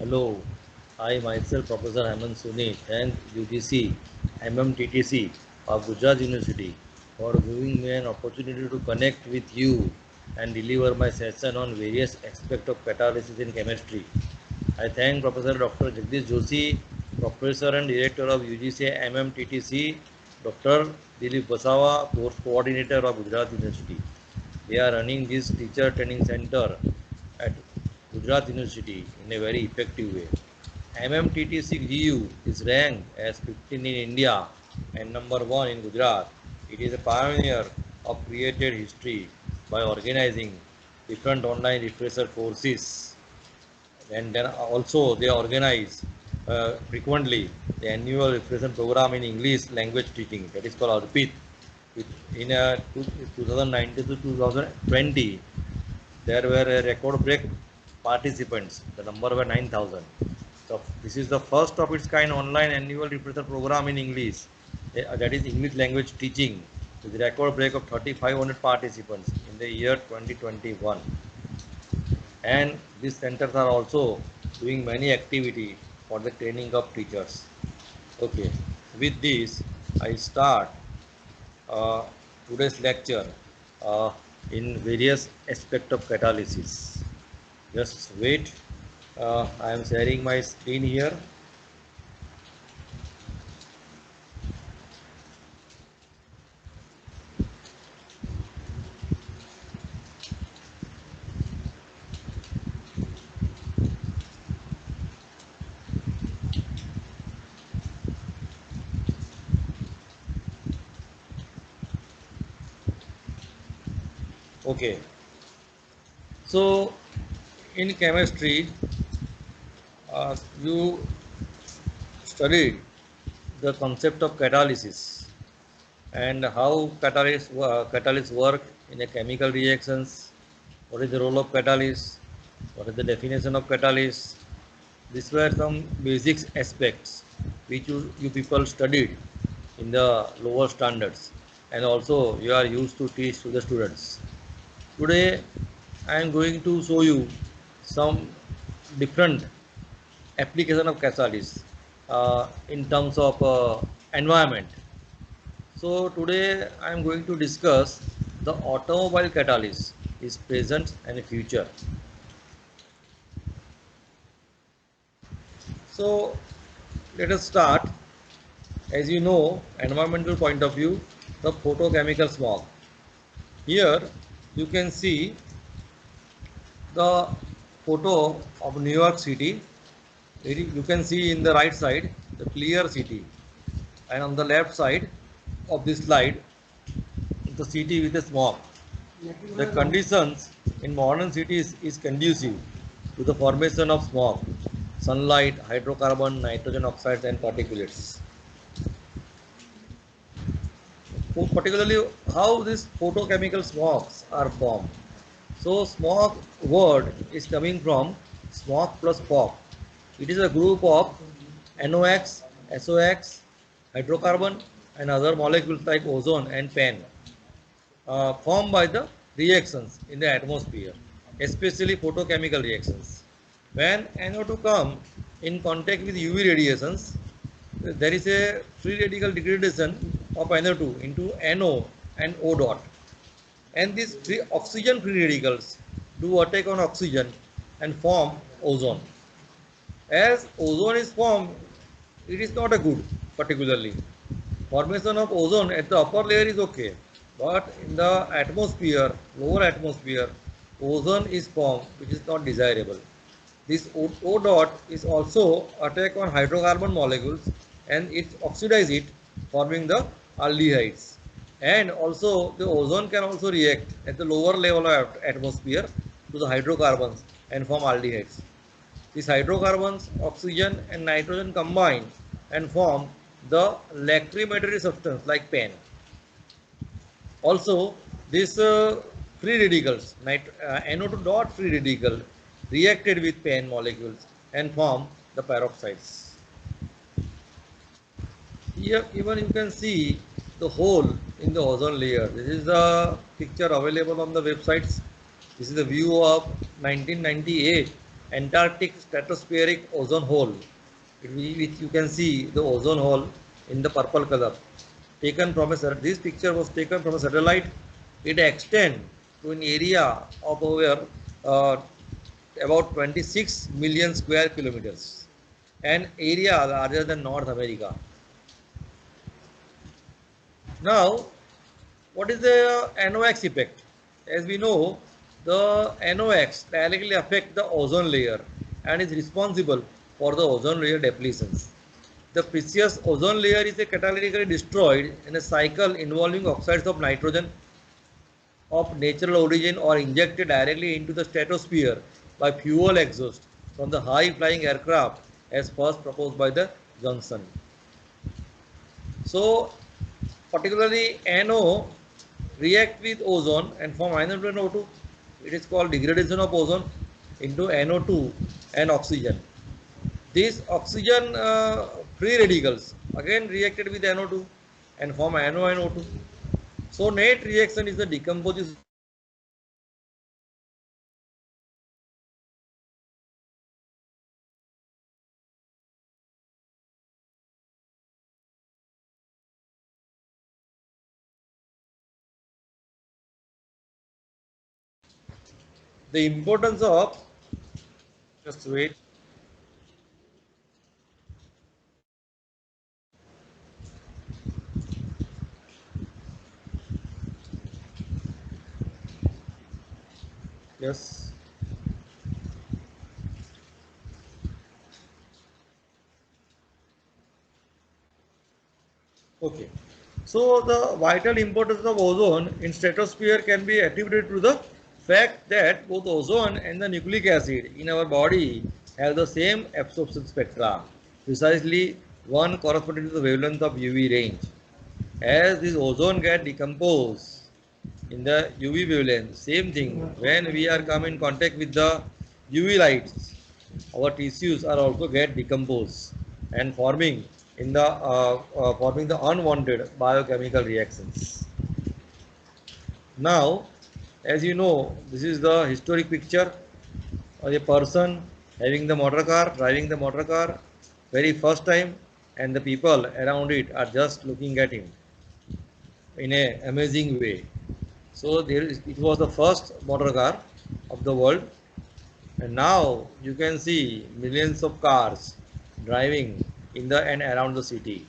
Hello, I myself Professor Hemant Soni thank UGC MMTTC of Gujarat University for giving me an opportunity to connect with you and deliver my session on various aspects of catalysis in chemistry. I thank Professor Dr. Jagdish Joshi, Professor and Director of UGC MMTTC, Dr. Dilip Basawa, Course Coordinator of Gujarat University. They are running this teacher training center at Gujarat University in a very effective way. MMTT6GU is ranked as 15 in India and number 1 in Gujarat. It is a pioneer of created history by organizing different online refresher courses, and then also they organize frequently the annual refresher program in English language teaching, that is called ARPIT. In 2019 to 2020, there were a record break participants. The number were 9,000. So this is the first of its kind online annual refresher program in English. That is English language teaching, with a record break of 3,500 participants in the year 2021. And these centers are also doing many activity for the training of teachers. Okay, with this I start uh, today's lecture uh, in various aspects of catalysis. Just wait. I am sharing my screen here. Okay. So in chemistry, you studied the concept of catalysis and how catalysts work in a chemical reactions. What is the role of catalyst? What is the definition of catalyst? These were some basics aspects which you people studied in the lower standards, and also you are used to teach to the students. Today I am going to show you some different application of catalyst in terms of environment. So today I am going to discuss the automobile catalyst, its present and future. So let us start. As you know, environmental point of view, the photochemical smog. Here you can see the photo of New York City. You can see in the right side the clear city, and on the left side of this slide the city with a smog. The conditions in modern cities is conducive to the formation of smog, sunlight, hydrocarbon, nitrogen oxides and particulates. Particularly how these photochemical smogs are formed. So smog word is coming from smog plus fog. It is a group of NOx, SOx, hydrocarbon and other molecules like ozone and PAN formed by the reactions in the atmosphere, especially photochemical reactions. When NO2 come in contact with UV radiations, there is a free radical degradation of NO2 into NO and O dot. And these oxygen free radicals do attack on oxygen and form ozone. As ozone is formed, it is not a good particularly. Formation of ozone at the upper layer is okay, but in the atmosphere, lower atmosphere, ozone is formed which is not desirable. This O dot is also attack on hydrocarbon molecules and it oxidize it, forming the aldehydes. And also the ozone can also react at the lower level of atmosphere to the hydrocarbons and form aldehydes. These hydrocarbons, oxygen and nitrogen combine and form the lacrimatory substance like PAN. Also, these free radicals, NO2 dot free radical, reacted with PAN molecules and form the peroxides. Here even you can see the hole in the ozone layer. This is the picture available on the websites. This is the view of 1998 Antarctic stratospheric ozone hole. Which you can see the ozone hole in the purple color. Taken from this picture was taken from a satellite. It extends to an area of over about 26 million square kilometers, an area larger than North America. Now, what is the NOx effect? As we know, the NOx directly affects the ozone layer and is responsible for the ozone layer depletions. The precious ozone layer is catalytically destroyed in a cycle involving oxides of nitrogen of natural origin or injected directly into the stratosphere by fuel exhaust from the high-flying aircraft as first proposed by the Johnson. So, particularly NO react with ozone and form hydrogen O2. It is called degradation of ozone into NO2 and oxygen. These oxygen free radicals again reacted with NO2 and form NO and O2. So net reaction is the decomposition. The importance of, just wait. Yes. Okay. So the vital importance of ozone in stratosphere can be attributed to the fact that both ozone and the nucleic acid in our body have the same absorption spectra, precisely one corresponding to the wavelength of UV range. As this ozone get decomposed in the UV wavelength, same thing when we are come in contact with the UV lights, our tissues are also get decomposed and forming the unwanted biochemical reactions. Now, as you know, this is the historic picture of a person having the motor car, driving the motor car very first time, and the people around it are just looking at him in a amazing way. So it was the first motor car of the world, and now you can see millions of cars driving in the and around the city,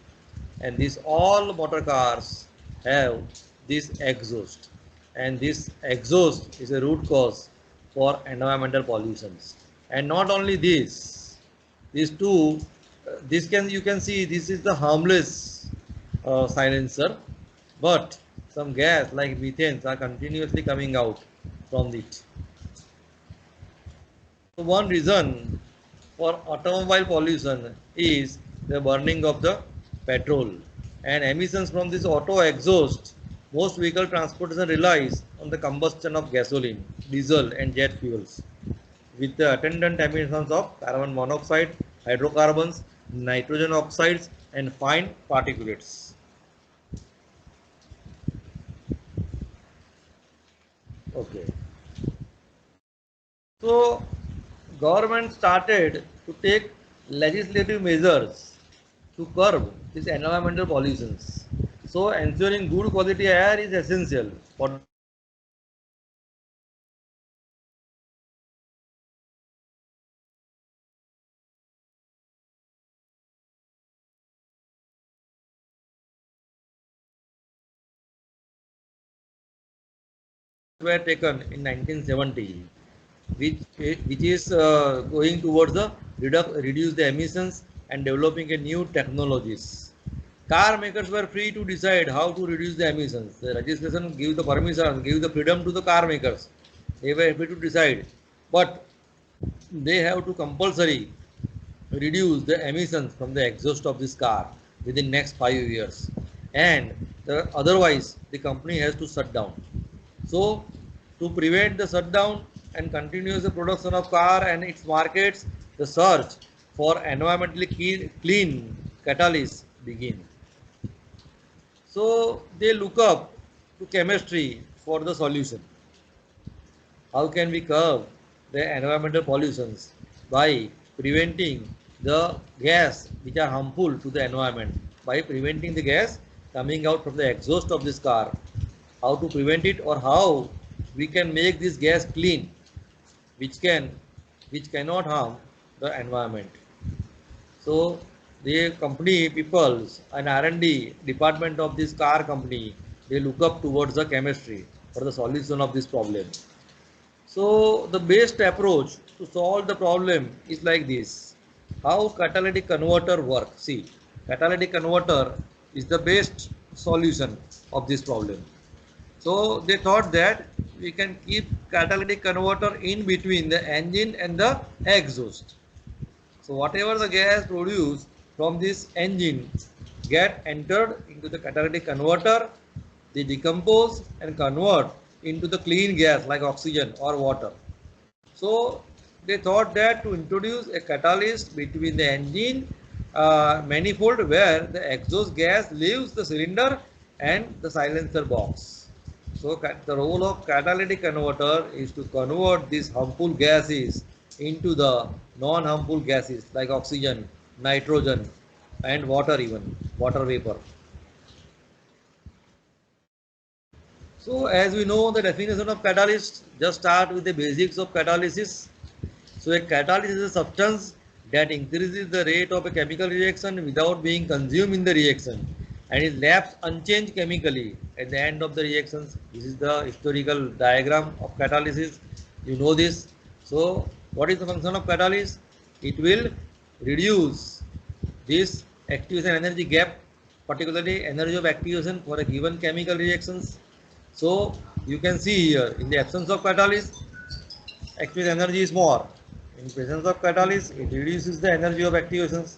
and these all motor cars have this exhaust, and this exhaust is a root cause for environmental pollutions. And not only this, these two, this can you can see this is the harmless silencer, but some gas like methane are continuously coming out from it. So one reason for automobile pollution is the burning of the petrol and emissions from this auto exhaust. Most vehicle transportation relies on the combustion of gasoline, diesel and jet fuels with the attendant emissions of carbon monoxide, hydrocarbons, nitrogen oxides and fine particulates. Okay. So government started to take legislative measures to curb these environmental pollutions. So ensuring good quality air is essential for were taken in 1970, which is going towards the reduce the emissions and developing a new technologies. Car makers were free to decide how to reduce the emissions. The legislation give the permission, give the freedom to the car makers. They were free to decide, but they have to compulsory reduce the emissions from the exhaust of this car within next 5 years, and otherwise the company has to shut down. So to prevent the shutdown and continuous the production of car and its markets, the search for environmentally clean catalysts begin. So they look up to chemistry for the solution. How can we curb the environmental pollutions? by preventing the gas which are harmful to the environment, by preventing the gas coming out from the exhaust of this car. How to prevent it, or how we can make this gas clean, which can which cannot harm the environment. So the company peoples and R&D department of this car company, they look up towards the chemistry for the solution of this problem. So the best approach to solve the problem is like this. How catalytic converter work? See, catalytic converter is the best solution of this problem. So they thought that we can keep catalytic converter in between the engine and the exhaust. So whatever the gas produced from this engine get entered into the catalytic converter, they decompose and convert into the clean gas like oxygen or water. So they thought that to introduce a catalyst between the engine manifold where the exhaust gas leaves the cylinder and the silencer box. So the role of catalytic converter is to convert these harmful gases into the non-harmful gases like oxygen, nitrogen and water, even water vapor. So as we know the definition of catalyst, just start with the basics of catalysis. So a catalyst is a substance that increases the rate of a chemical reaction without being consumed in the reaction and is left unchanged chemically at the end of the reactions. This is the historical diagram of catalysis. You know this. So what is the function of catalyst? It will reduce this activation energy gap, particularly energy of activation for a given chemical reactions. So you can see here in the absence of catalyst, activation energy is more. In presence of catalyst, it reduces the energy of activations.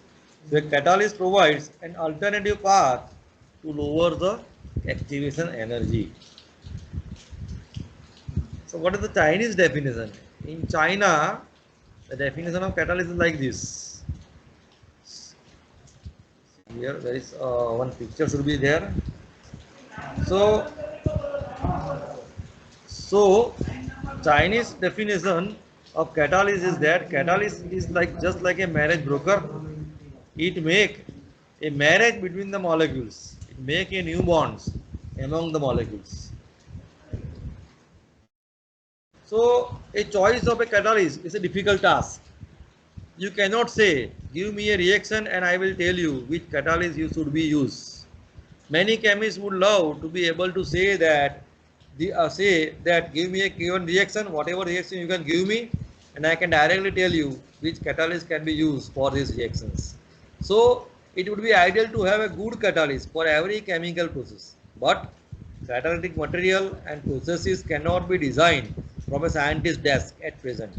The catalyst provides an alternative path to lower the activation energy. So what is the Chinese definition? In China, the definition of catalyst is like this. Here there is one picture should be there. So So, Chinese definition of catalyst is that catalyst is like just like a marriage broker. It make a marriage between the molecules. It make a new bonds among the molecules. So, a choice of a catalyst is a difficult task. You cannot say, give me a reaction and I will tell you which catalyst you should be used. Many chemists would love to be able to say that give me a given reaction, whatever reaction you can give me, and I can directly tell you which catalyst can be used for these reactions. So it would be ideal to have a good catalyst for every chemical process, but catalytic material and processes cannot be designed from a scientist's desk at present.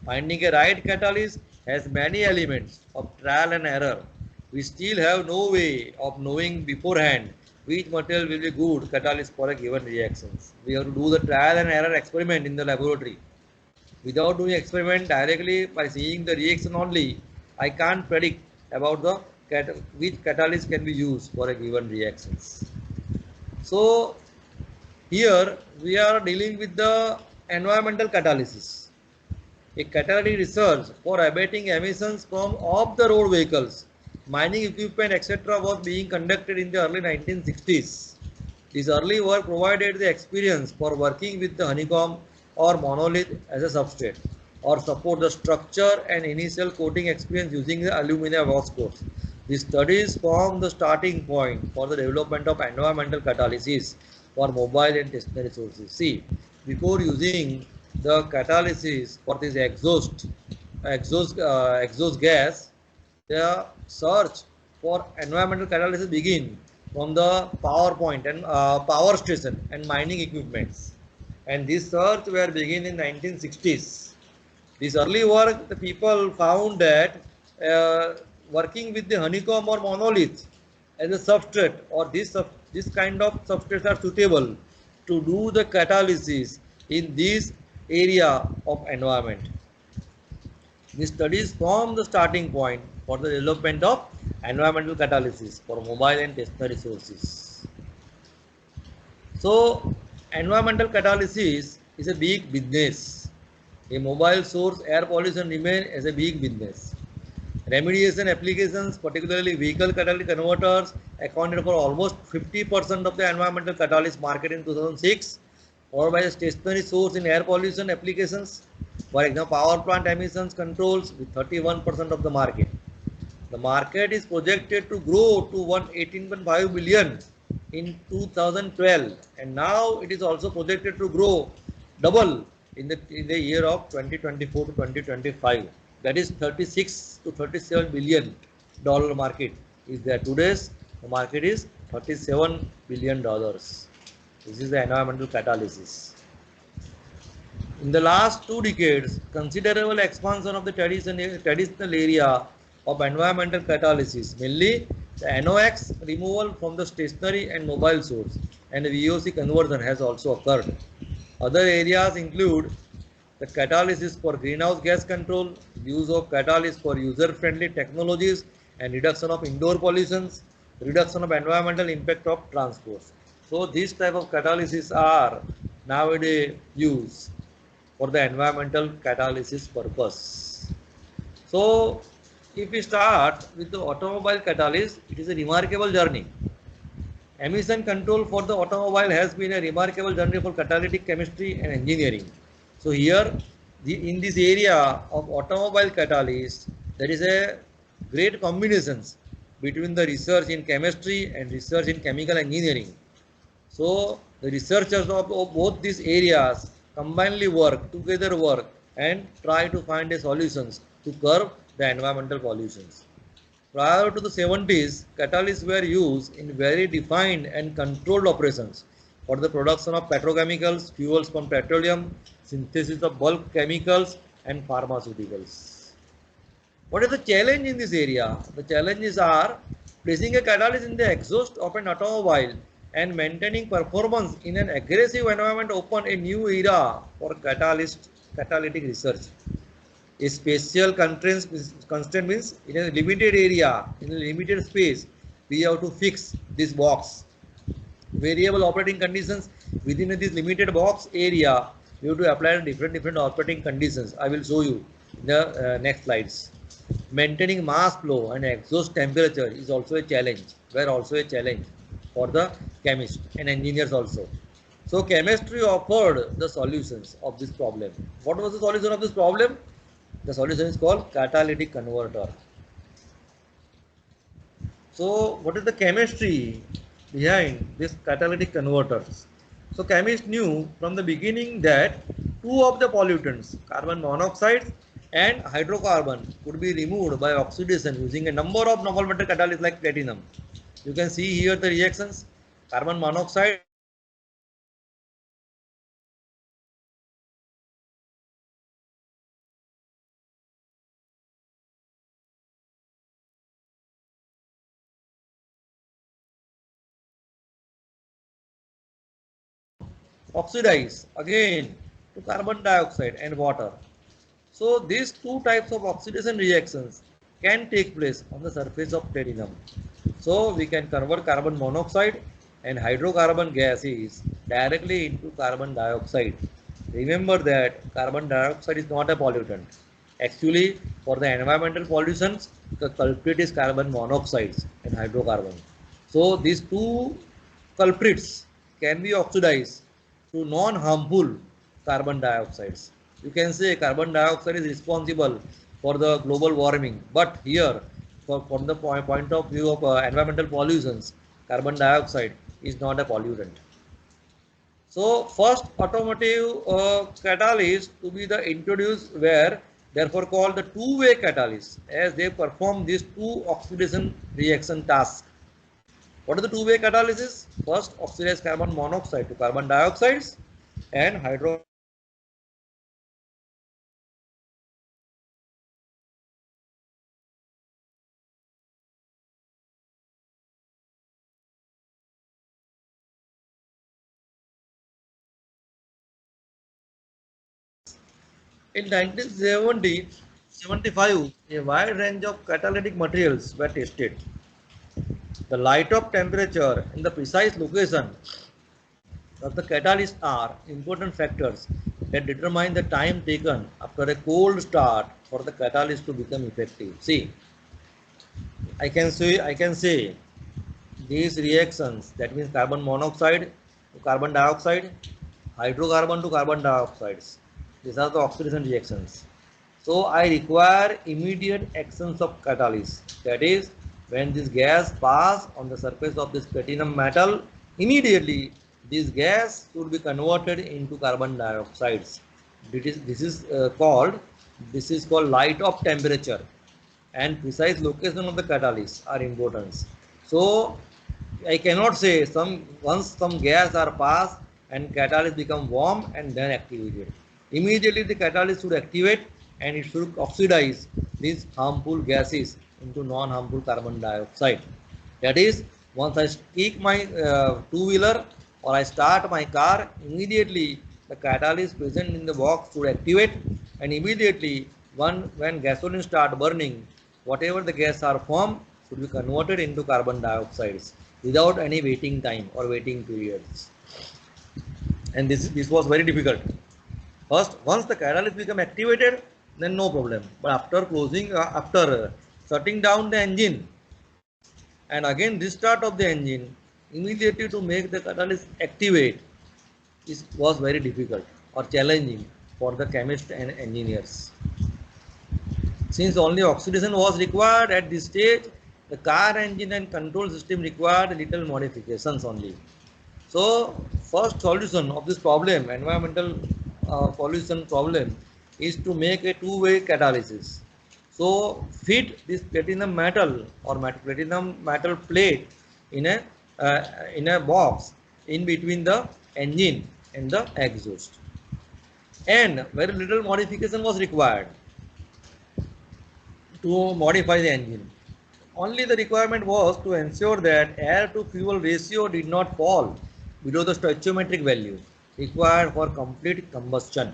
Finding a right catalyst has many elements of trial and error. We still have no way of knowing beforehand which material will be good catalyst for a given reactions. We have to do the trial and error experiment in the laboratory. Without doing experiment directly by seeing the reaction only, I can't predict about the which catalyst can be used for a given reactions. So here we are dealing with the environmental catalysis. A catalytic research for abating emissions from off-the-road vehicles, mining equipment, etc. was being conducted in the early 1960s. This early work provided the experience for working with the honeycomb or monolith as a substrate, or support the structure and initial coating experience using the aluminum wax coats. These studies form the starting point for the development of environmental catalysis for mobile and stationary sources. See, before using the catalysis for this exhaust gas, the search for environmental catalysis begin from the power point and power station and mining equipments. And this search were begin in 1960s. This early work, the people found that working with the honeycomb or monolith as a substrate, or this kind of substrates are suitable to do the catalysis in this area of environment. These studies form the starting point for the development of environmental catalysis for mobile and stationary sources. So, environmental catalysis is a big business. A mobile source air pollution remain as a big business. Remediation applications, particularly vehicle catalytic converters, accounted for almost 50% of the environmental catalyst market in 2006, followed by the stationary source in air pollution applications. For example, power plant emissions controls with 31% of the market. The market is projected to grow to 118.5 billion in 2012, and now it is also projected to grow double in the year of 2024 to 2025. That is 36 to 37 billion dollar market is there. Today's the market is 37 billion dollars. This is the environmental catalysis. In the last 2 decades, considerable expansion of the traditional area of environmental catalysis, mainly the NOx removal from the stationary and mobile source and VOC conversion has also occurred. Other areas include the catalysis for greenhouse gas control, use of catalyst for user-friendly technologies and reduction of indoor pollutions, reduction of environmental impact of transport. So these type of catalysis are nowadays used for the environmental catalysis purpose. So if we start with the automobile catalyst, it is a remarkable journey. Emission control for the automobile has been a remarkable journey for catalytic chemistry and engineering. So here, in this area of automobile catalyst, there is a great combinations between the research in chemistry and research in chemical engineering. So the researchers of both these areas combinedly work and try to find a solutions to curb the environmental pollutions. Prior to the 70s, catalysts were used in very defined and controlled operations for the production of petrochemicals, fuels from petroleum, synthesis of bulk chemicals, and pharmaceuticals. What is the challenge in this area? The challenges are placing a catalyst in the exhaust of an automobile and maintaining performance in an aggressive environment open a new era for catalytic research. A spatial constraint means in a limited area, in a limited space, we have to fix this box. Variable operating conditions within this limited box area, we have to apply different operating conditions. I will show you in the next slides. Maintaining mass flow and exhaust temperature is also a challenge. Were also a challenge for the chemists and engineers also. So chemistry offered the solutions of this problem. What was the solution of this problem? The solution is called catalytic converter. So what is the chemistry behind this catalytic converters? So chemists knew from the beginning that two of the pollutants, carbon monoxide and hydrocarbon, could be removed by oxidation using a number of novel metal catalysts like platinum. You can see here the reactions. Carbon monoxide oxidize again to carbon dioxide and water. So these two types of oxidation reactions can take place on the surface of platinum. So we can convert carbon monoxide and hydrocarbon gases directly into carbon dioxide. Remember that carbon dioxide is not a pollutant. Actually, for the environmental pollutions, the culprit is carbon monoxides and hydrocarbon. So these two culprits can be oxidized to non-harmful carbon dioxides. You can say carbon dioxide is responsible for the global warming, but here, from the point of view of environmental pollutions, carbon dioxide is not a pollutant. So first automotive catalyst to be the introduced were therefore called the two-way catalyst as they perform these two oxidation reaction tasks. What is the two-way catalysis? First oxidize carbon monoxide to carbon dioxides and hydro. In 1970, 75, a wide range of catalytic materials were tested. The light of temperature and the precise location of the catalyst are important factors that determine the time taken after a cold start for the catalyst to become effective. See, I can say these reactions, that means carbon monoxide to carbon dioxide, hydrocarbon to carbon dioxides. These are the oxidation reactions. So I require immediate actions of catalysis. That is, when this gas pass on the surface of this platinum metal, immediately this gas should be converted into carbon dioxides. This is called light of temperature, and precise location of the catalyst are important. So I cannot say once some gas are passed and catalyst become warm and then activated. Immediately the catalyst should activate and it should oxidize these harmful gases into non-harmful carbon dioxide. That is, once I kick my two-wheeler or I start my car, immediately the catalyst present in the box should activate, and immediately when gasoline start burning, whatever the gas are formed should be converted into carbon dioxides without any waiting time or waiting periods. And this was very difficult. First, once the catalyst become activated, then no problem. But after shutting down the engine and again restart of the engine, immediately to make the catalyst activate was very difficult or challenging for the chemists and engineers. Since only oxidation was required at this stage, the car engine and control system required little modifications only. So, first solution of this problem, environmental pollution problem, is to make a two-way catalysis. So, fit this platinum metal or platinum metal plate in a box in between the engine and the exhaust, and very little modification was required to modify the engine. Only the requirement was to ensure that air to fuel ratio did not fall below the stoichiometric value required for complete combustion.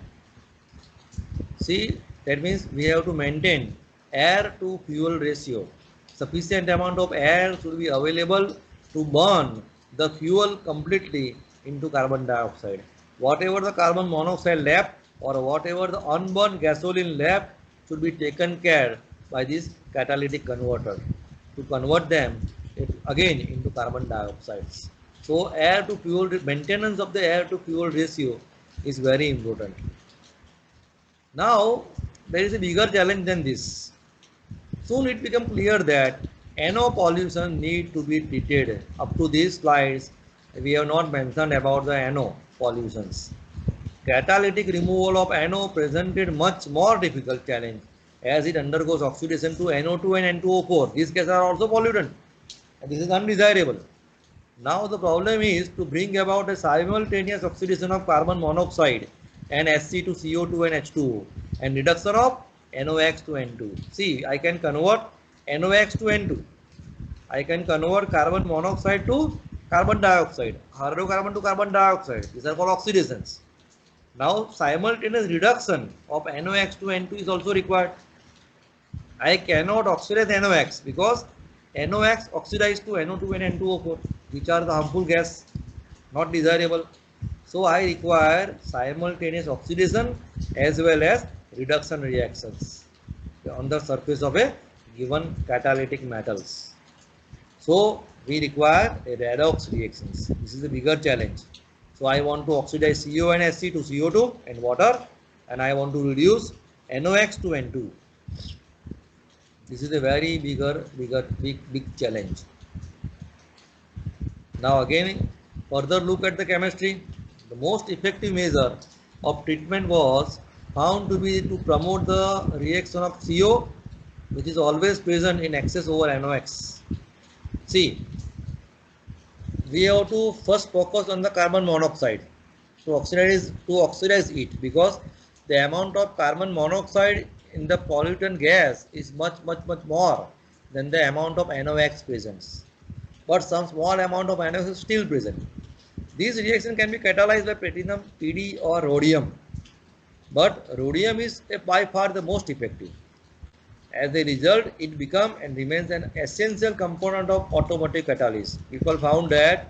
See, that means we have to maintain air to fuel ratio. Sufficient amount of air should be available to burn the fuel completely into carbon dioxide. Whatever the carbon monoxide left or whatever the unburned gasoline left should be taken care by this catalytic converter to convert them again into carbon dioxides. So air to fuel maintenance of the air to fuel ratio is very important. Now there is a bigger challenge than this. Soon it became clear that NO pollution need to be treated. Up to these slides, we have not mentioned about the NO pollutions. Catalytic removal of NO presented much more difficult challenge as it undergoes oxidation to NO2 and N2O4. These gases are also pollutant and this is undesirable. Now the problem is to bring about a simultaneous oxidation of carbon monoxide and Sc to CO2 and H2O and reduction of NOx to N2. See, I can convert NOx to N2. I can convert carbon monoxide to carbon dioxide, hydrocarbon to carbon dioxide. These are called oxidations. Now simultaneous reduction of NOx to N2 is also required. I cannot oxidize NOx because NOx oxidized to NO2 and N2O4, which are the harmful gas, not desirable. So I require simultaneous oxidation as well as reduction reactions on the surface of a given catalytic metals. So we require a redox reactions. This is a bigger challenge. So I want to oxidize CO and Sc to CO2 and water, and I want to reduce NOx to N2. This is a very big challenge. Now again, further look at the chemistry. The most effective measure of treatment was found to be to promote the reaction of CO, which is always present in excess over NOx. See, we have to first focus on the carbon monoxide to oxidize it, because the amount of carbon monoxide in the pollutant gas is much more than the amount of NOx present. But some small amount of NOx is still present. These reactions can be catalyzed by platinum, PD or rhodium. But rhodium is by far the most effective. As a result, it becomes and remains an essential component of automotive catalysis. People found that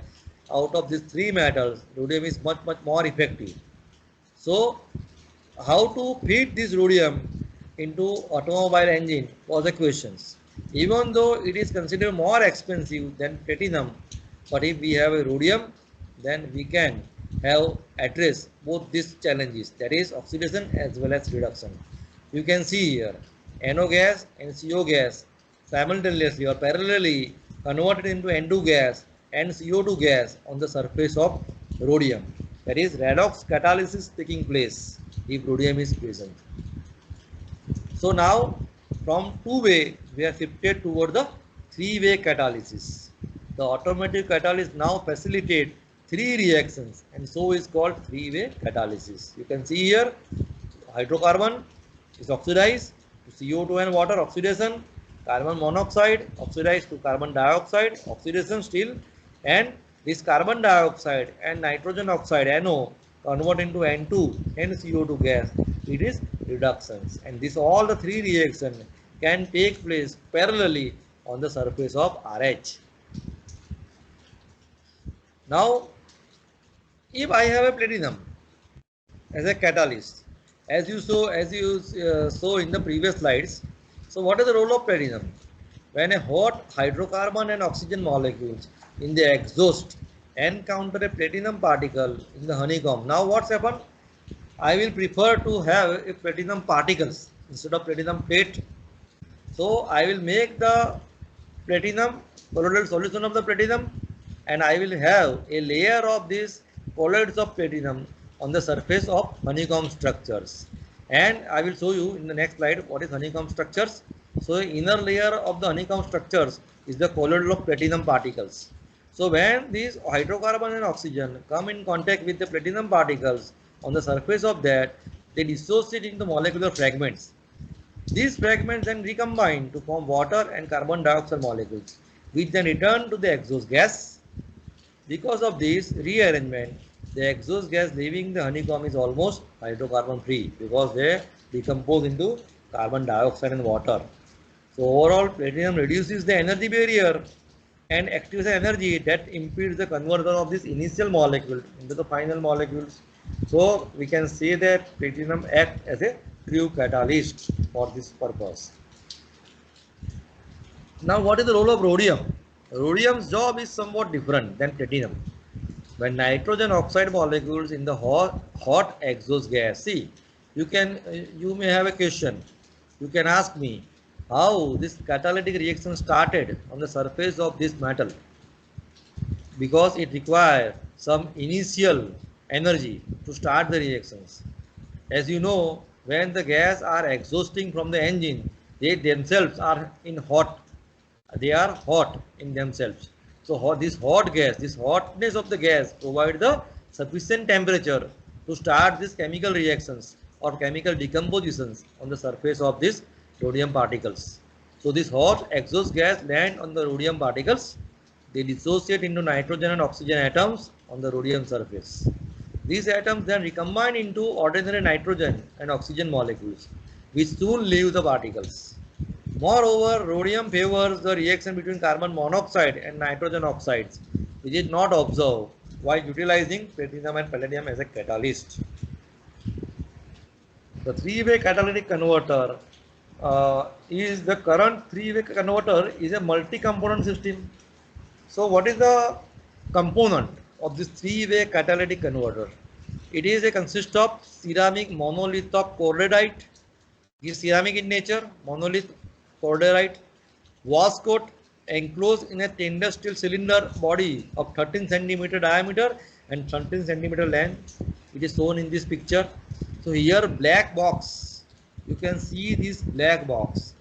out of these three metals, rhodium is much more effective. So, how to feed this rhodium into automobile engine was the questions. Even though it is considered more expensive than platinum, but if we have a rhodium, then we can have address both these challenges, that is oxidation as well as reduction. You can see here NO gas and CO gas simultaneously or parallelly converted into N2 gas and CO2 gas on the surface of rhodium. That is redox catalysis taking place if rhodium is present. So now from two-way we are shifted toward the three-way catalysis. The automatic catalyst now facilitate three reactions and so is called three-way catalysis. You can see here hydrocarbon is oxidized to CO2 and water oxidation, carbon monoxide oxidized to carbon dioxide oxidation still, and this carbon dioxide and nitrogen oxide NO convert into N2 and CO2 gas. It is reductions, and this all the three reactions can take place parallelly on the surface of RH. Now, if I have a platinum as a catalyst, as you saw in the previous slides, so what is the role of platinum? When a hot hydrocarbon and oxygen molecules in the exhaust encounter a platinum particle in the honeycomb, now what's happened? I will prefer to have a platinum particles instead of platinum plate. So I will make the platinum colloidal solution of the platinum, and I will have a layer of these colloids of platinum on the surface of honeycomb structures. And I will show you in the next slide what is honeycomb structures. So inner layer of the honeycomb structures is the colloid of platinum particles. So when these hydrocarbon and oxygen come in contact with the platinum particles on the surface of that, they dissociate into molecular fragments. These fragments then recombine to form water and carbon dioxide molecules, which then return to the exhaust gas. Because of this rearrangement, the exhaust gas leaving the honeycomb is almost hydrocarbon free because they decompose into carbon dioxide and water. So overall, platinum reduces the energy barrier and activates the energy that impedes the conversion of this initial molecule into the final molecules. So we can say that platinum acts as a true catalyst for this purpose. Now what is the role of rhodium? Rhodium's job is somewhat different than platinum. When nitrogen oxide molecules in the hot exhaust gas, see, you may have a question. You can ask me how this catalytic reaction started on the surface of this metal, because it requires some initial energy to start the reactions. As you know, when the gas are exhausting from the engine, they themselves are hot in themselves. So this hot gas, this hotness of the gas provide the sufficient temperature to start these chemical reactions or chemical decompositions on the surface of these rhodium particles. So this hot exhaust gas land on the rhodium particles. They dissociate into nitrogen and oxygen atoms on the rhodium surface. These atoms then recombine into ordinary nitrogen and oxygen molecules, which soon leave the particles. Moreover, rhodium favors the reaction between carbon monoxide and nitrogen oxides, which is not observed while utilizing platinum and palladium as a catalyst. The three-way catalytic converter is the current three-way converter is a multi-component system. So what is the component of this three-way catalytic converter? It is a consist of ceramic monolith of cordierite. Is ceramic in nature, monolith, cordierite, was coat enclosed in a stainless steel cylinder body of 13 cm diameter and 13 cm length. It is shown in this picture. So here black box, you can see this black box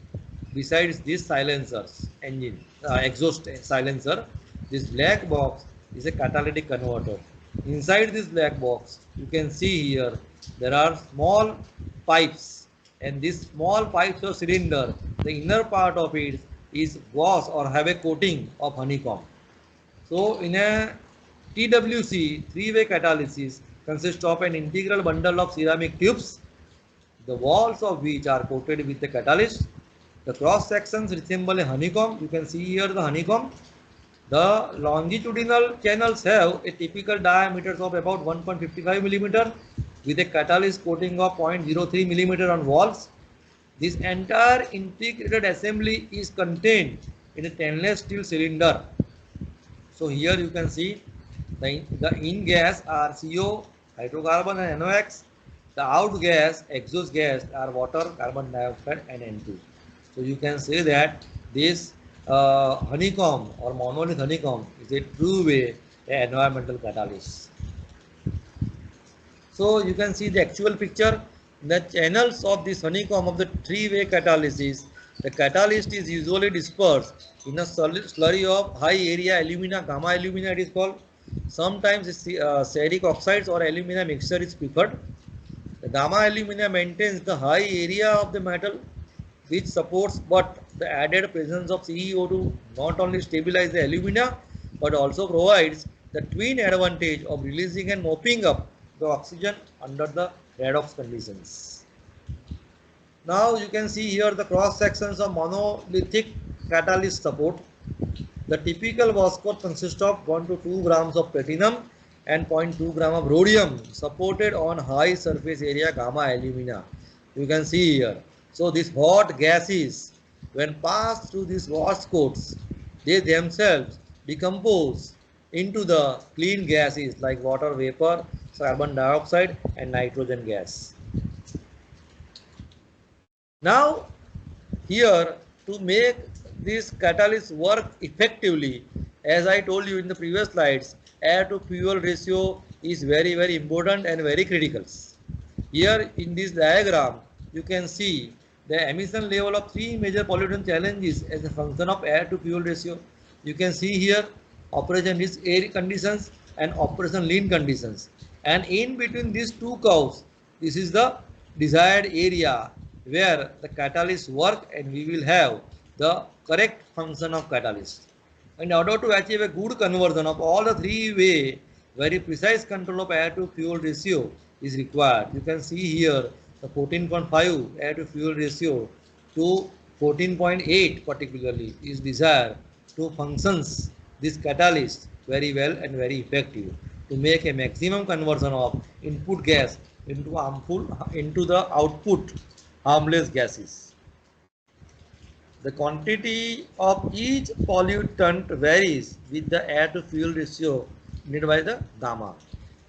besides this silencers engine exhaust silencer. This black box is a catalytic converter. Inside this black box you can see here there are small pipes, and this small pipes or cylinder, the inner part of it is gloss or have a coating of honeycomb. So in a TWC, three-way catalysis consists of an integral bundle of ceramic tubes, the walls of which are coated with the catalyst. The cross sections resemble a honeycomb. You can see here the honeycomb. The longitudinal channels have a typical diameter of about 1.55 millimeter, with a catalyst coating of 0.03 millimeter on walls. This entire integrated assembly is contained in a stainless steel cylinder. So here you can see the in gas are CO, hydrocarbon and NOx. The out gas, exhaust gas are water, carbon dioxide and N2. So you can say that this honeycomb or monolith honeycomb is a true way environmental catalyst. So you can see the actual picture, the channels of this honeycomb of the three-way catalysis. The catalyst is usually dispersed in a slurry of high area alumina, gamma alumina it is called. Sometimes ferric oxides or alumina mixture is preferred. The gamma alumina maintains the high area of the metal which supports, but the added presence of CeO2 not only stabilize the alumina but also provides the twin advantage of releasing and mopping up the oxygen under the redox conditions. Now you can see here the cross sections of monolithic catalyst support. The typical wascode consists of 1 to 2 grams of platinum and 0.2 gram of rhodium supported on high surface area gamma alumina. You can see here. So these hot gases, when passed through these wascodes, they themselves decompose into the clean gases like water vapor, carbon dioxide and nitrogen gas. Now here, to make this catalyst work effectively, as I told you in the previous slides, air to fuel ratio is very important and very critical. Here in this diagram you can see the emission level of three major pollutant challenges as a function of air to fuel ratio. You can see here operation risk air conditions and operation lean conditions, and in between these two curves this is the desired area where the catalyst work and we will have the correct function of catalyst. In order to achieve a good conversion of all the three-way, very precise control of air to fuel ratio is required. You can see here the 14.5 air to fuel ratio to 14.8 particularly is desired to functions this catalyst very well and very effective to make a maximum conversion of input gas into the output harmless gases. The quantity of each pollutant varies with the air to fuel ratio made by the gamma.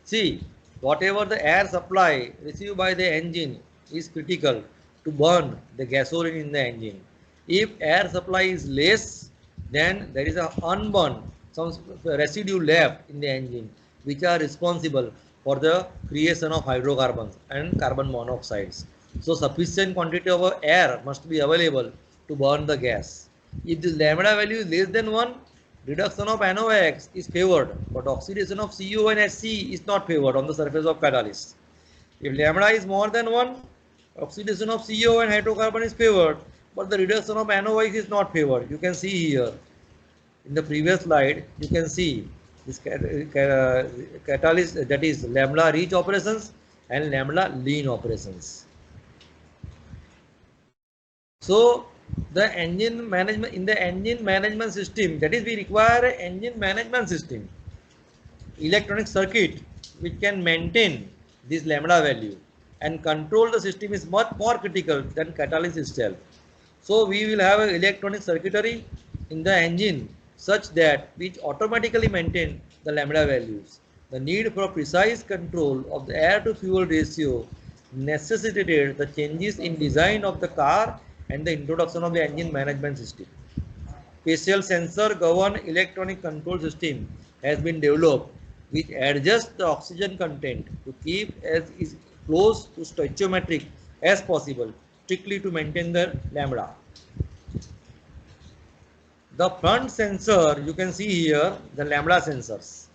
See, whatever the air supply received by the engine is critical to burn the gasoline in the engine. If air supply is less, then there is a unburned some residue left in the engine which are responsible for the creation of hydrocarbons and carbon monoxides. So sufficient quantity of air must be available to burn the gas. If the lambda value is less than 1, reduction of NOx is favored, but oxidation of CO and HC is not favored on the surface of catalyst. If lambda is more than 1, oxidation of CO and hydrocarbon is favored, but the reduction of NOx is not favored. You can see here in the previous slide, you can see this catalyst, that is lambda rich operations and lambda lean operations. So the engine management, in the engine management system, that is we require an engine management system, electronic circuit which can maintain this lambda value and control the system is much more critical than catalyst itself. So we will have an electronic circuitry in the engine such that which automatically maintain the lambda values. The need for precise control of the air to fuel ratio necessitated the changes in design of the car and the introduction of the engine management system. Special sensor governed electronic control system has been developed which adjusts the oxygen content to keep as is close to stoichiometric as possible, strictly to maintain the lambda. The front sensor, you can see here the lambda sensors,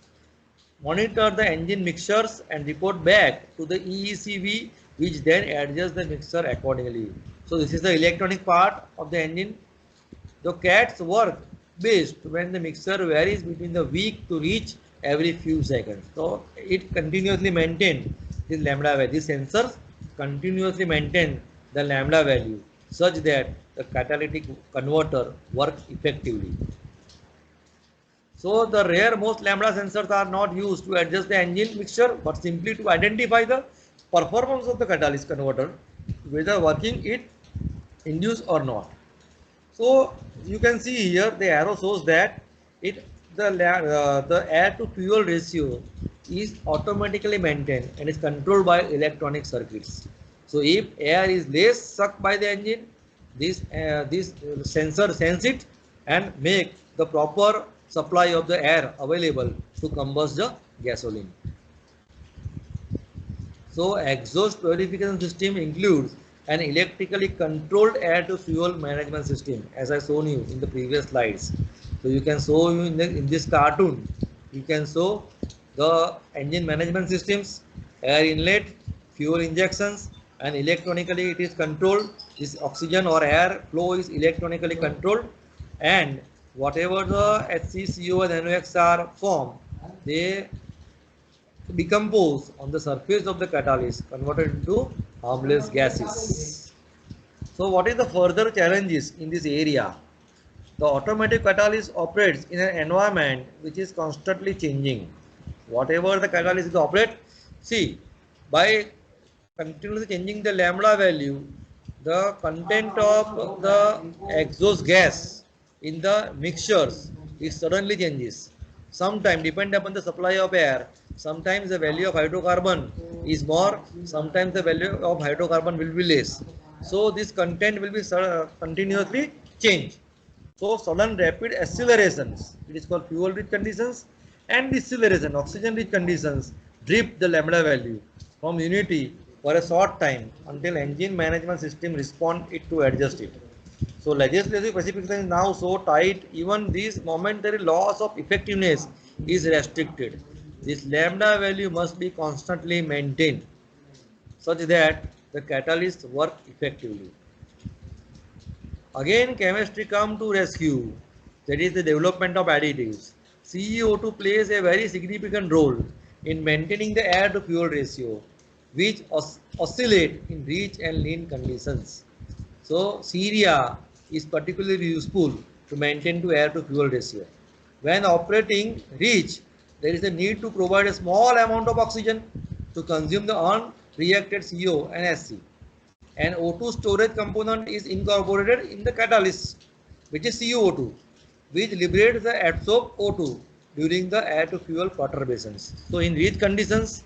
monitor the engine mixtures and report back to the EECV which then adjusts the mixture accordingly. So this is the electronic part of the engine. The CATs work best when the mixture varies between the weak to reach every few seconds. So it continuously maintains this lambda value. These sensors continuously maintain the lambda value such that the catalytic converter works effectively. So the most lambda sensors are not used to adjust the engine mixture but simply to identify the performance of the catalyst converter, whether working it induced or not. So you can see here the arrow shows that it the air to fuel ratio is automatically maintained and is controlled by electronic circuits. So if air is less sucked by the engine, this sensor sense it and make the proper supply of the air available to combust the gasoline. So exhaust purification system includes an electrically controlled air to fuel management system, as I shown you in the previous slides. So you can show you in this cartoon, you can show the engine management systems, air inlet, fuel injections, and electronically it is controlled. This oxygen or air flow is electronically controlled, and whatever the HCCO and NOx are formed, they decompose on the surface of the catalyst, converted into harmless gases. So what is the further challenges in this area? The automatic catalyst operates in an environment which is constantly changing. Whatever the catalyst is operate, see, by continuously changing the lambda value, the content of the exhaust gas in the mixtures is suddenly changes. Sometimes depend upon the supply of air, sometimes the value of hydrocarbon is more, sometimes the value of hydrocarbon will be less. So this content will be continuously changed. So sudden rapid accelerations, it is called fuel rich conditions, and deceleration, oxygen rich conditions, drip the lambda value from unity for a short time until engine management system respond it to adjust it. So legislative specification is now so tight, even this momentary loss of effectiveness is restricted. This lambda value must be constantly maintained such that the catalyst work effectively. Again, chemistry come to rescue, that is the development of additives. CeO2 plays a very significant role in maintaining the air to fuel ratio, which oscillate in rich and lean conditions. So ceria is particularly useful to maintain to air to fuel ratio. When operating rich, there is a need to provide a small amount of oxygen to consume the unreacted CO and SC. An O2 storage component is incorporated in the catalyst, which is CO2, which liberates the adsorbed O2 during the air to fuel perturbations. So in rich conditions,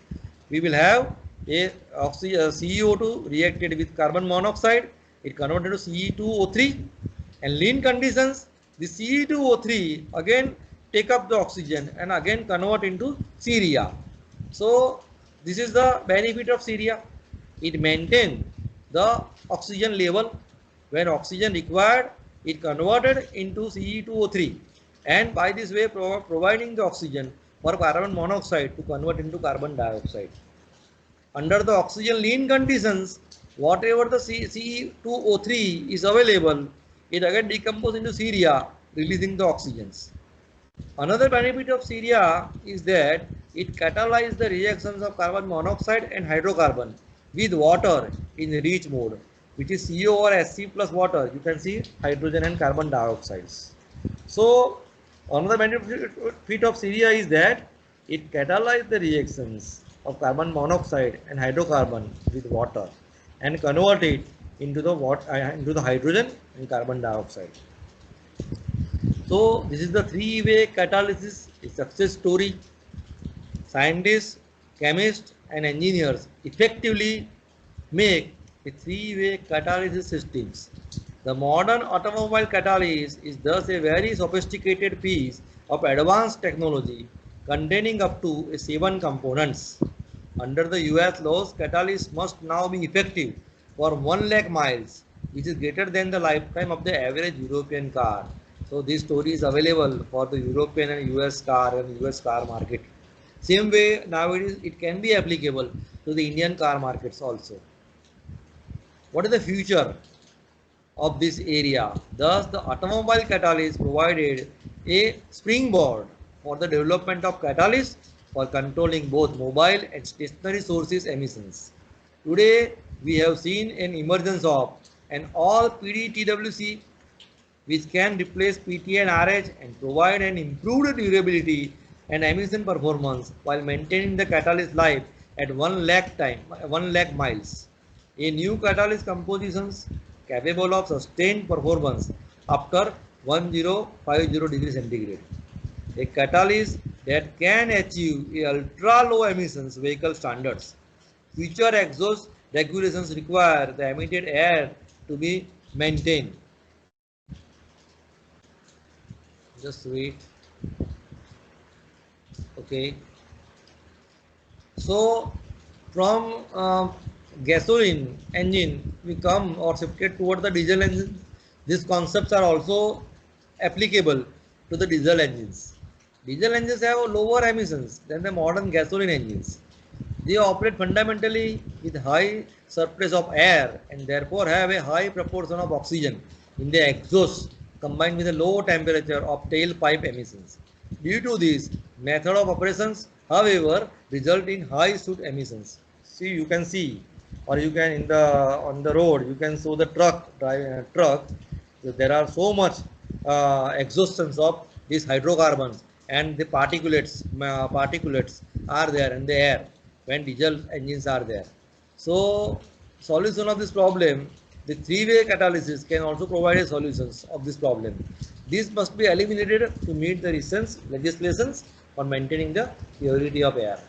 we will have a CO2 reacted with carbon monoxide, it converted to Ce2O3, and lean conditions, the Ce2O3 again take up the oxygen and again convert into ceria. So this is the benefit of ceria. It maintains the oxygen level. When oxygen required, it converted into Ce2O3, and by this way providing the oxygen for carbon monoxide to convert into carbon dioxide. Under the oxygen lean conditions, whatever the Ce2O3 is available, it again decomposes into ceria, releasing the oxygens. Another benefit of ceria is that it catalyzes the reactions of carbon monoxide and hydrocarbon with water in rich mode, which is CO or SC plus water. You can see hydrogen and carbon dioxides. So another benefit of ceria is that it catalyzes the reactions of carbon monoxide and hydrocarbon with water and convert it into the hydrogen and carbon dioxide. So this is the three-way catalysis, a success story. Scientists, chemists and engineers effectively make a three-way catalysis systems. The modern automobile catalyst is thus a very sophisticated piece of advanced technology containing up to 7 components. Under the US laws, catalysts must now be effective for 1 lakh miles, which is greater than the lifetime of the average European car. So this story is available for the European and US car market. Same way nowadays it can be applicable to the Indian car markets also. What is the future of this area? Thus the automobile catalyst provided a springboard for the development of catalysts for controlling both mobile and stationary sources emissions. Today we have seen an emergence of an all PDTWC which can replace PT and RH and provide an improved durability and emission performance while maintaining the catalyst life at 1 lakh miles. A new catalyst compositions capable of sustained performance after 1050 degrees centigrade. A catalyst that can achieve a ultra low emissions vehicle standards. Future exhaust regulations require the emitted air to be maintained. Just wait. Okay. So from gasoline engine we come or shifted toward the diesel engine. These concepts are also applicable to the diesel engines. Diesel engines have lower emissions than the modern gasoline engines. They operate fundamentally with high surplus of air and therefore have a high proportion of oxygen in the exhaust combined with a low temperature of tailpipe emissions. Due to this method of operations, however, result in high soot emissions. See, you can see, or you can in the on the road, you can show the truck. There are so much exhaustions of these hydrocarbons and the particulates are there in the air when diesel engines are there. So solution of this problem, the three-way catalysis can also provide a solutions of this problem. This must be eliminated to meet the recent legislations on maintaining the purity of air.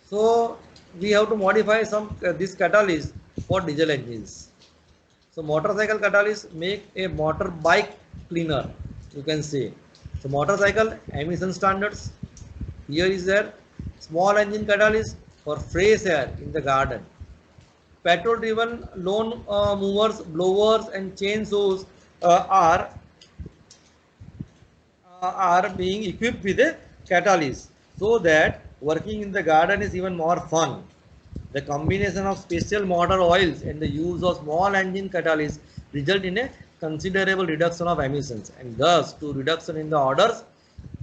So we have to modify some this catalyst for diesel engines. So motorcycle catalyst make a motorbike cleaner, you can say. So motorcycle emission standards. Here is there small engine catalyst for fresh air in the garden. Petrol driven lawn movers, blowers and chainsaws are being equipped with a catalyst so that working in the garden is even more fun. The combination of special motor oils and the use of small engine catalysts result in a considerable reduction of emissions and thus to reduction in the odors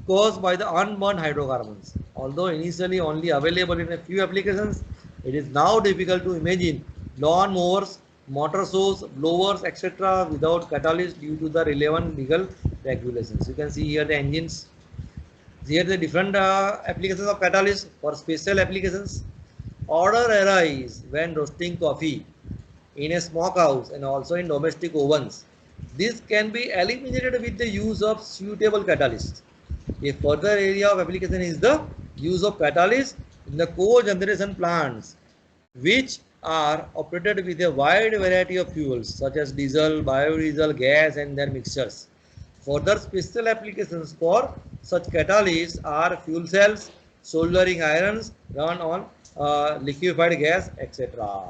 caused by the unburned hydrocarbons. Although initially only available in a few applications, it is now difficult to imagine lawn mowers, motor saws, blowers, etc. without catalyst due to the relevant legal regulations. You can see here the engines. Here the different applications of catalyst for special applications. Odor arise when roasting coffee in a smokehouse and also in domestic ovens. This can be eliminated with the use of suitable catalyst. A further area of application is the use of catalyst in the cogeneration plants, which are operated with a wide variety of fuels such as diesel, biodiesel, gas and their mixtures. Further special applications for such catalysts are fuel cells, soldering irons run on liquefied gas, etc.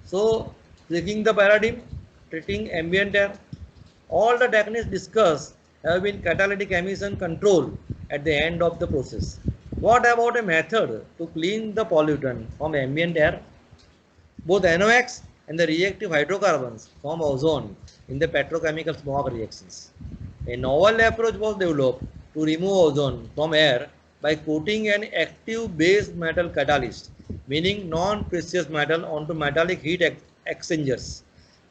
So, breaking the paradigm, treating ambient air. All the techniques discussed have been catalytic emission control at the end of the process. What about a method to clean the pollutant from ambient air? Both NOx and the reactive hydrocarbons form ozone in the petrochemical smoke reactions. A novel approach was developed to remove ozone from air by coating an active base metal catalyst, meaning non-precious metal, onto metallic heat exchangers,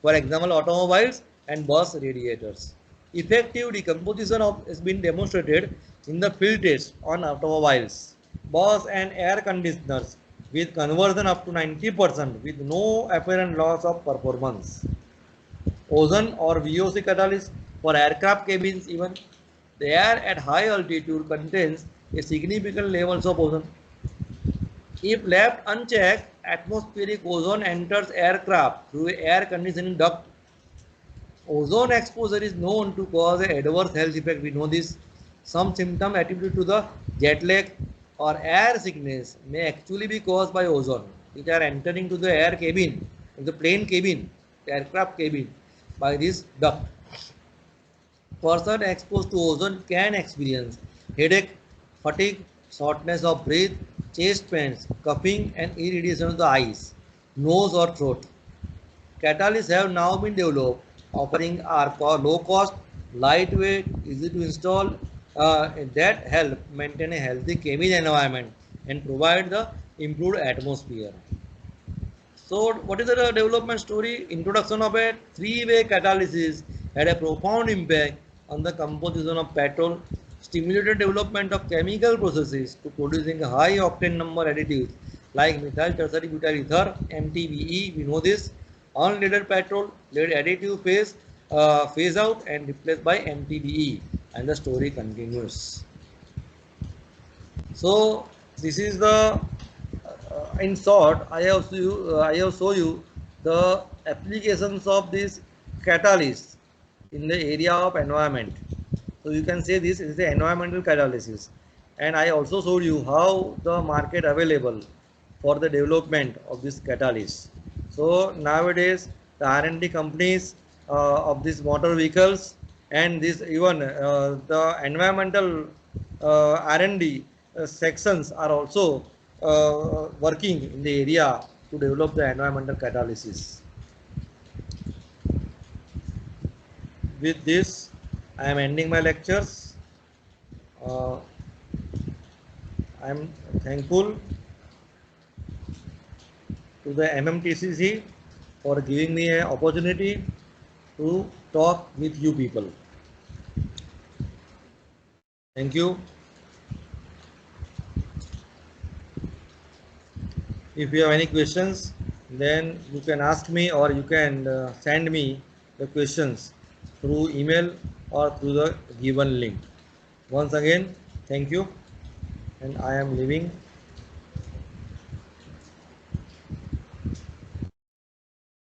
for example automobiles and bus radiators. Effective decomposition has been demonstrated in the field test on automobiles, bus and air conditioners with conversion up to 90% with no apparent loss of performance. Ozone or VOC catalyst for aircraft cabins, even the air at high altitude contains a significant levels of ozone. If left unchecked, atmospheric ozone enters aircraft through a air conditioning duct. Ozone exposure is known to cause an adverse health effect. We know this. Some symptom attributed to the jet lag or air sickness may actually be caused by ozone, which are entering to the air cabin, the plane cabin, the aircraft cabin by this duct. Person exposed to ozone can experience headache, fatigue, shortness of breath, chest pains, coughing, and irritation of the eyes, nose, or throat. Catalysts have now been developed, offering are low cost, lightweight, easy to install, that help maintain a healthy cabin environment and provide the improved atmosphere. So, what is the development story? Introduction of a three-way catalysis had a profound impact on the composition of petrol, stimulated development of chemical processes to producing high octane number additives like methyl tertiary butyl ether (MTBE). We know this. Unleaded petrol led additive phase out and replaced by MTBE, and the story continues. So this is the in short. I have show you the applications of this catalyst in the area of environment. So you can say this is the environmental catalysis, and I also showed you how the market available for the development of this catalyst. So nowadays the R&D companies of these motor vehicles and this even the environmental R&D sections are also working in the area to develop the environmental catalysis. With this, I am ending my lectures. I am thankful to the MMTCC for giving me an opportunity to talk with you people. Thank you. If you have any questions, then you can ask me or you can send me the questions through email or through the given link. Once again, thank you, and I am leaving.